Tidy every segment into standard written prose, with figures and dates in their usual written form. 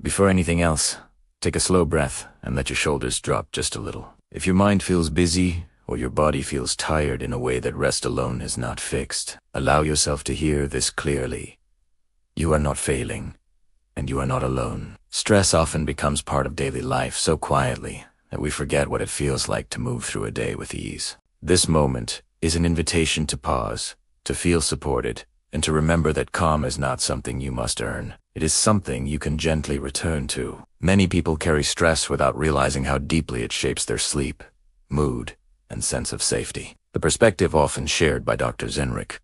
Before anything else, take a slow breath and let your shoulders drop just a little. If your mind feels busy or your body feels tired in a way that rest alone is not fixed, allow yourself to hear this clearly. You are not failing, and you are not alone. Stress often becomes part of daily life so quietly that we forget what it feels like to move through a day with ease. This moment is an invitation to pause, to feel supported, and to remember that calm is not something you must earn. It is something you can gently return to. Many people carry stress without realizing how deeply it shapes their sleep, mood, and sense of safety. The perspective often shared by Dr. Zenrich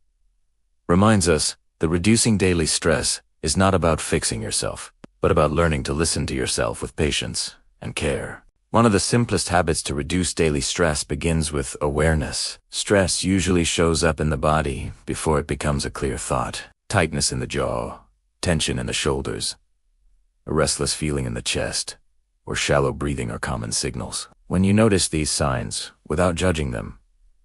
reminds us that reducing daily stress is not about fixing yourself, but about learning to listen to yourself with patience and care. One of the simplest habits to reduce daily stress begins with awareness. Stress usually shows up in the body before it becomes a clear thought. Tightness in the jaw, tension in the shoulders, a restless feeling in the chest, or shallow breathing are common signals. When you notice these signs, without judging them,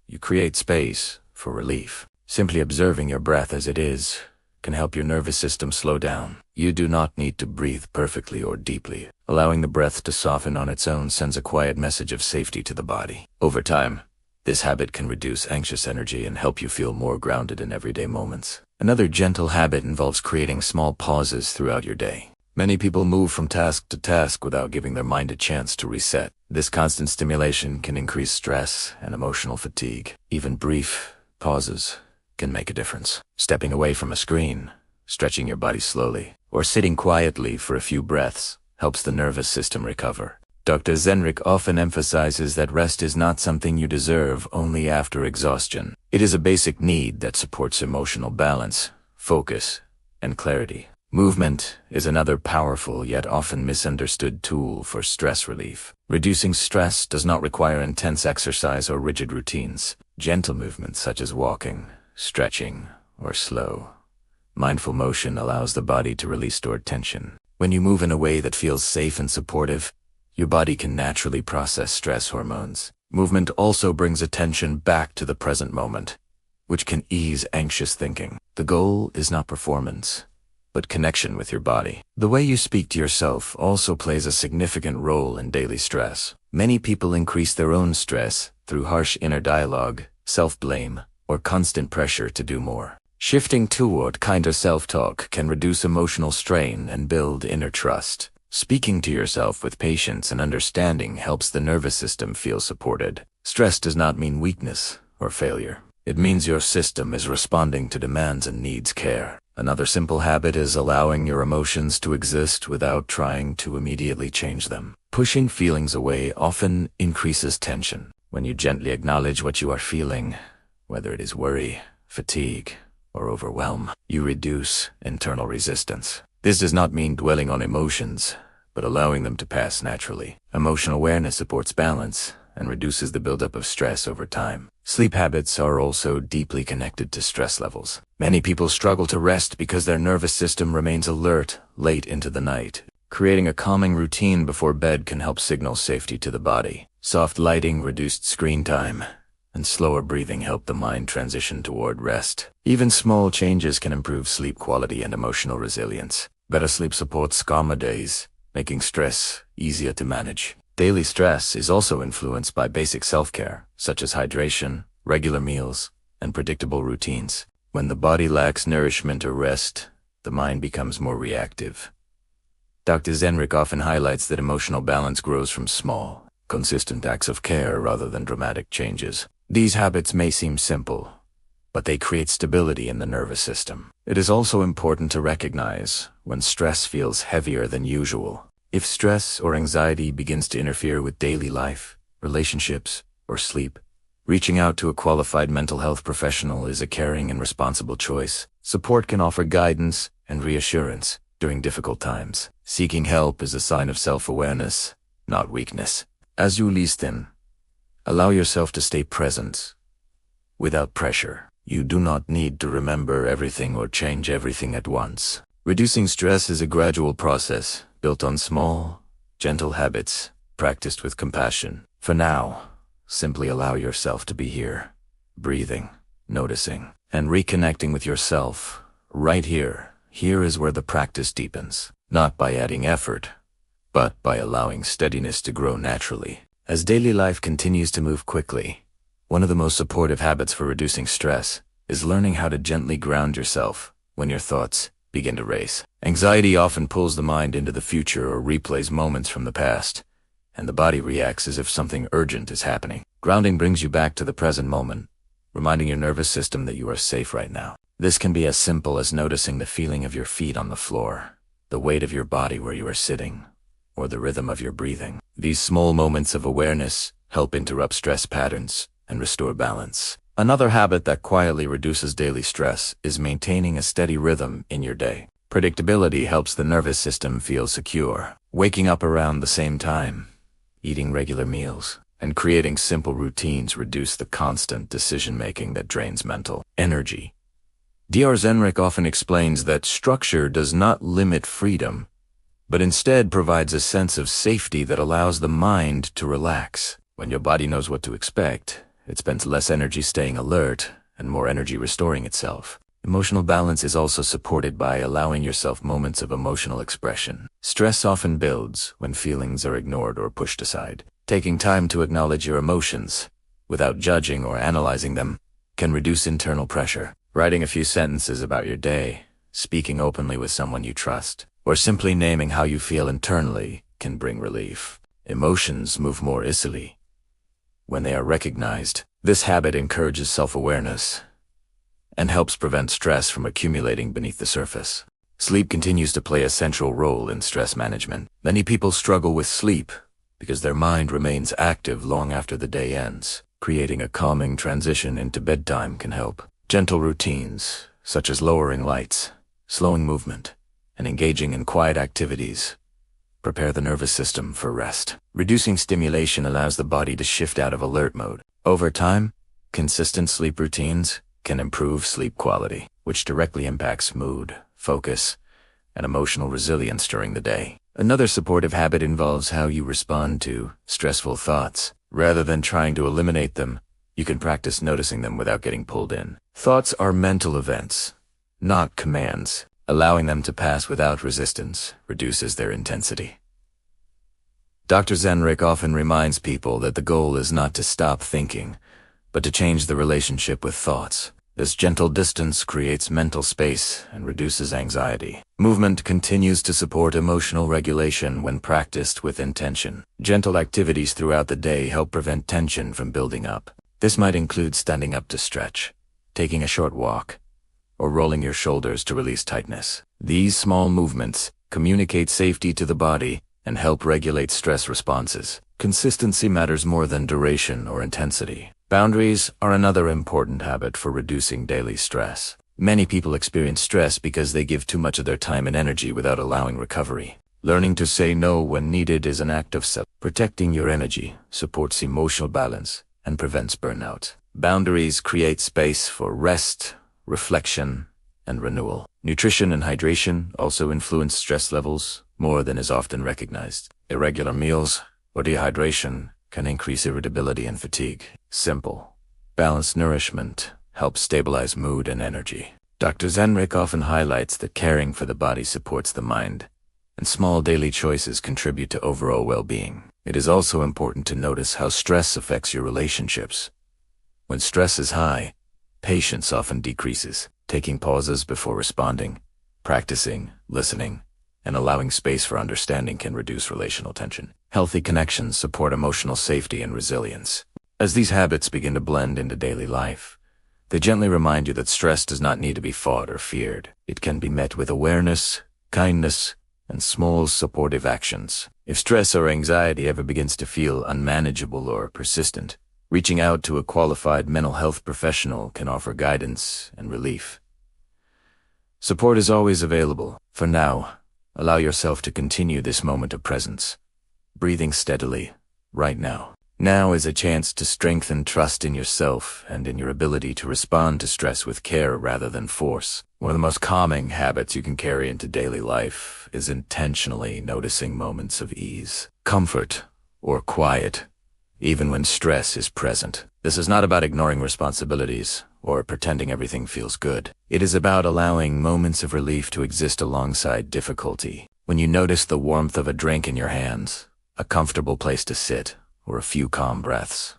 you create space for relief. Simply observing your breath as it is can help your nervous system slow down. You do not need to breathe perfectly or deeply. Allowing the breath to soften on its own sends a quiet message of safety to the body. Over time, this habit can reduce anxious energy and help you feel more grounded in everyday moments. Another gentle habit involves creating small pauses throughout your day. Many people move from task to task without giving their mind a chance to reset. This constant stimulation can increase stress and emotional fatigue. Even brief pauses can make a difference. Stepping away from a screen, stretching your body slowly, or sitting quietly for a few breaths helps the nervous system recover. Dr. Zenrich often emphasizes that rest is not something you deserve only after exhaustion. It is a basic need that supports emotional balance, focus, and clarity. Movement is another powerful yet often misunderstood tool for stress relief. Reducing stress does not require intense exercise or rigid routines. Gentle movements such as walking, stretching, or slow, mindful motion allows the body to release stored tension. When you move in a way that feels safe and supportive, your body can naturally process stress hormones. Movement also brings attention back to the present moment, which can ease anxious thinking. The goal is not performance, but connection with your body. The way you speak to yourself also plays a significant role in daily stress. Many people increase their own stress through harsh inner dialogue, self-blame, or constant pressure to do more. Shifting toward kinder self-talk can reduce emotional strain and build inner trust. Speaking to yourself with patience and understanding helps the nervous system feel supported. Stress does not mean weakness or failure. It means your system is responding to demands and needs care. Another simple habit is allowing your emotions to exist without trying to immediately change them. Pushing feelings away often increases tension. When you gently acknowledge what you are feeling, whether it is worry, fatigue, or overwhelm, you reduce internal resistance. This does not mean dwelling on emotions, but allowing them to pass naturally. Emotional awareness supports balance and reduces the buildup of stress over time. Sleep habits are also deeply connected to stress levels. Many people struggle to rest because their nervous system remains alert late into the night. Creating a calming routine before bed can help signal safety to the body. Soft lighting, reduced screen time, and slower breathing help the mind transition toward rest. Even small changes can improve sleep quality and emotional resilience. Better sleep supports calmer days, making stress easier to manage. Daily stress is also influenced by basic self-care, such as hydration, regular meals, and predictable routines. When the body lacks nourishment or rest, the mind becomes more reactive. Dr. Zenrich often highlights that emotional balance grows from small, consistent acts of care rather than dramatic changes. These habits may seem simple, but they create stability in the nervous system. It is also important to recognize when stress feels heavier than usual. If stress or anxiety begins to interfere with daily life, relationships, or sleep, reaching out to a qualified mental health professional is a caring and responsible choice. Support can offer guidance and reassurance during difficult times. Seeking help is a sign of self-awareness, not weakness. As you listen, allow yourself to stay present, without pressure. You do not need to remember everything or change everything at once. Reducing stress is a gradual process, built on small, gentle habits, practiced with compassion. For now, simply allow yourself to be here, breathing, noticing, and reconnecting with yourself. Right here. Here is where the practice deepens. not by adding effort, but by allowing steadiness to grow naturally. As daily life continues to move quickly, one of the most supportive habits for reducing stress is learning how to gently ground yourself when your thoughts begin to race. Anxiety often pulls the mind into the future or replays moments from the past, and the body reacts as if something urgent is happening. Grounding brings you back to the present moment, reminding your nervous system that you are safe right now. This can be as simple as noticing the feeling of your feet on the floor, the weight of your body where you are sitting, or the rhythm of your breathing. These small moments of awareness help interrupt stress patterns and restore balance. Another habit that quietly reduces daily stress is maintaining a steady rhythm in your day. Predictability helps the nervous system feel secure. Waking up around the same time, eating regular meals, and creating simple routines reduce the constant decision-making that drains mental energy. Dr. Zenrik often explains that structure does not limit freedom, but instead provides a sense of safety that allows the mind to relax. When your body knows what to expect, it spends less energy staying alert and more energy restoring itself. Emotional balance is also supported by allowing yourself moments of emotional expression. Stress often builds when feelings are ignored or pushed aside. Taking time to acknowledge your emotions, without judging or analyzing them, can reduce internal pressure. Writing a few sentences about your day, speaking openly with someone you trust, or simply naming how you feel internally can bring relief. Emotions move more easily when they are recognized. This habit encourages self-awareness and helps prevent stress from accumulating beneath the surface. Sleep continues to play a central role in stress management. Many people struggle with sleep because their mind remains active long after the day ends. Creating a calming transition into bedtime can help. Gentle routines, such as lowering lights, slowing movement, and engaging in quiet activities, prepare the nervous system for rest. Reducing stimulation allows the body to shift out of alert mode. Over time, consistent sleep routines can improve sleep quality, which directly impacts mood, focus, and emotional resilience during the day. Another supportive habit involves how you respond to stressful thoughts. Rather than trying to eliminate them, you can practice noticing them without getting pulled in. Thoughts are mental events, not commands. Allowing them to pass without resistance reduces their intensity. Dr. Zenrik often reminds people that the goal is not to stop thinking, but to change the relationship with thoughts. This gentle distance creates mental space and reduces anxiety. Movement continues to support emotional regulation when practiced with intention. Gentle activities throughout the day help prevent tension from building up. This might include standing up to stretch, taking a short walk, or rolling your shoulders to release tightness. These small movements communicate safety to the body and help regulate stress responses. Consistency matters more than duration or intensity. Boundaries are another important habit for reducing daily stress. Many people experience stress because they give too much of their time and energy without allowing recovery. Learning to say no when needed is an act of self-protecting. Your energy supports emotional balance and prevents burnout. Boundaries create space for rest, reflection, and renewal. Nutrition and hydration also influence stress levels more than is often recognized. Irregular meals or dehydration can increase irritability and fatigue. Simple, balanced nourishment helps stabilize mood and energy. Dr. Zenrik often highlights that caring for the body supports the mind, and small daily choices contribute to overall well-being. It is also important to notice how stress affects your relationships. When stress is high, patience often decreases. Taking pauses before responding, practicing, listening, and allowing space for understanding can reduce relational tension. Healthy connections support emotional safety and resilience. As these habits begin to blend into daily life, they gently remind you that stress does not need to be fought or feared. It can be met with awareness, kindness, and small supportive actions. If stress or anxiety ever begins to feel unmanageable or persistent, reaching out to a qualified mental health professional can offer guidance and relief. Support is always available. For now, allow yourself to continue this moment of presence, breathing steadily, right now. Now is a chance to strengthen trust in yourself and in your ability to respond to stress with care rather than force. One of the most calming habits you can carry into daily life is intentionally noticing moments of ease, comfort, or quiet, even when stress is present. This is not about ignoring responsibilities or pretending everything feels good. It is about allowing moments of relief to exist alongside difficulty. When you notice the warmth of a drink in your hands, a comfortable place to sit, or a few calm breaths,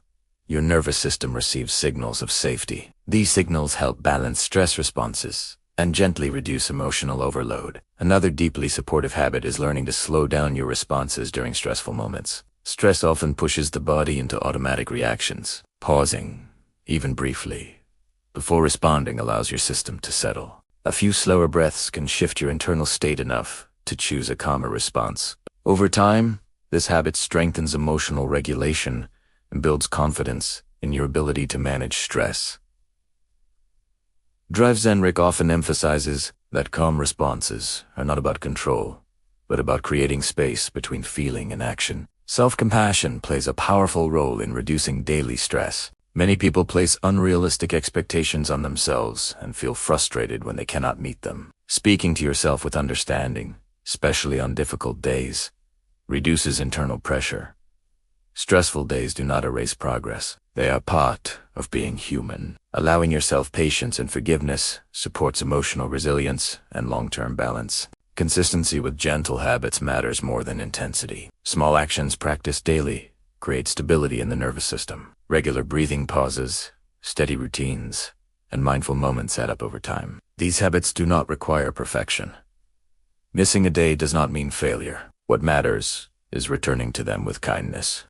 your nervous system receives signals of safety. These signals help balance stress responses and gently reduce emotional overload. Another deeply supportive habit is learning to slow down your responses during stressful moments. Stress often pushes the body into automatic reactions. Pausing, even briefly, before responding allows your system to settle. A few slower breaths can shift your internal state enough to choose a calmer response. Over time, this habit strengthens emotional regulation and builds confidence in your ability to manage stress. Drive Zenrik often emphasizes that calm responses are not about control, but about creating space between feeling and action. Self-compassion plays a powerful role in reducing daily stress. Many people place unrealistic expectations on themselves and feel frustrated when they cannot meet them. Speaking to yourself with understanding, especially on difficult days, reduces internal pressure. Stressful days do not erase progress. They are part of being human. Allowing yourself patience and forgiveness supports emotional resilience and long-term balance. Consistency with gentle habits matters more than intensity. Small actions practiced daily create stability in the nervous system. Regular breathing pauses, steady routines, and mindful moments add up over time. These habits do not require perfection. Missing a day does not mean failure. What matters is returning to them with kindness.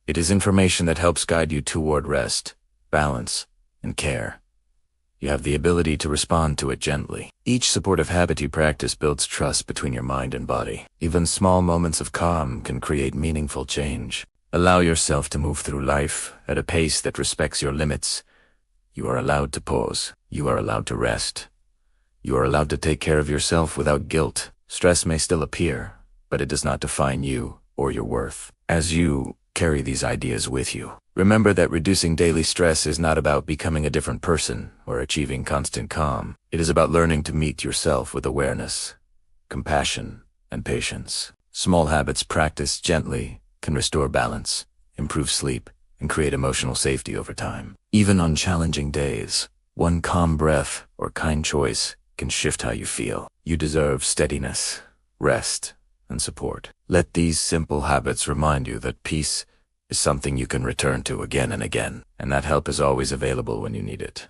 It is information that helps guide you toward rest, balance, and care. You have the ability to respond to it gently. Each supportive habit you practice builds trust between your mind and body. Even small moments of calm can create meaningful change. Allow yourself to move through life at a pace that respects your limits. You are allowed to pause. You are allowed to rest. You are allowed to take care of yourself without guilt. Stress may still appear, but it does not define you or your worth. As you carry these ideas with you, remember that reducing daily stress is not about becoming a different person or achieving constant calm. It is about learning to meet yourself with awareness, compassion, and patience. Small habits practiced gently can restore balance, improve sleep, and create emotional safety over time. Even on challenging days, one calm breath or kind choice can shift how you feel. You deserve steadiness, rest, and support. Let these simple habits remind you that peace is something you can return to again and again, and that help is always available when you need it.